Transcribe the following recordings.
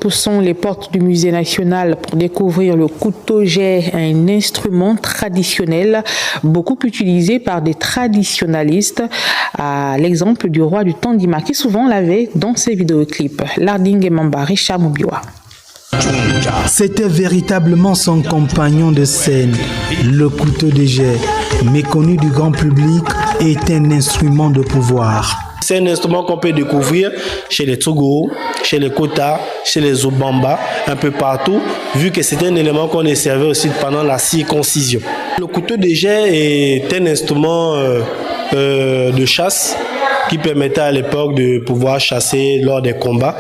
poussons les portes du musée national pour découvrir le couteau-jet, un instrument traditionnel beaucoup utilisé par des traditionalistes, à l'exemple du roi du Tandima qui souvent l'avait dans ses vidéoclips. Larding et Mamba, Richard Moubiwa. C'était véritablement son compagnon de scène. Le couteau de jet, méconnu du grand public, est un instrument de pouvoir. C'est un instrument qu'on peut découvrir chez les Togo, chez les Kota, chez les Obamba, un peu partout, vu que c'est un élément qu'on servait aussi pendant la circoncision. Le couteau de jet est un instrument de chasse qui permettait à l'époque de pouvoir chasser lors des combats.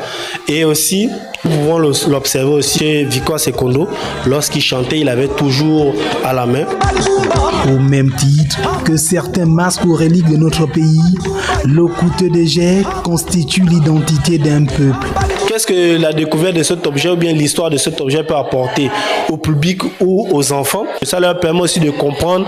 Et aussi, nous pouvons l'observer aussi chez Victor Sekondo. Lorsqu'il chantait, il avait toujours à la main. Au même titre que certains masques ou reliques de notre pays, le couteau de jet constitue l'identité d'un peuple. Qu'est-ce que la découverte de cet objet ou bien l'histoire de cet objet peut apporter au public ou aux enfants? Ça leur permet aussi de comprendre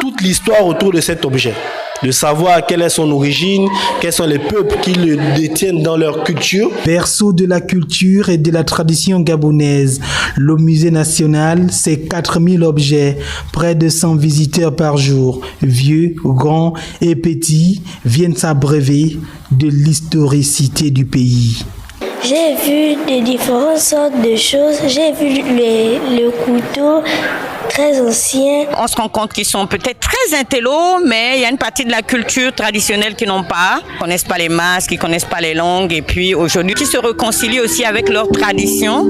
toute l'histoire autour de cet objet, de savoir quelle est son origine, quels sont les peuples qui le détiennent dans leur culture. Berceau de la culture et de la tradition gabonaise, le musée national, c'est 4000 objets, près de 100 visiteurs par jour. Vieux, grands et petits viennent s'abreuver de l'historicité du pays. J'ai vu des différentes sortes de choses. J'ai vu le couteau très ancien. On se rend compte qu'ils sont peut-être très intellos, mais il y a une partie de la culture traditionnelle qu'ils n'ont pas. Ils ne connaissent pas les masques, ils ne connaissent pas les langues. Et puis aujourd'hui, qui se réconcilient aussi avec leur tradition.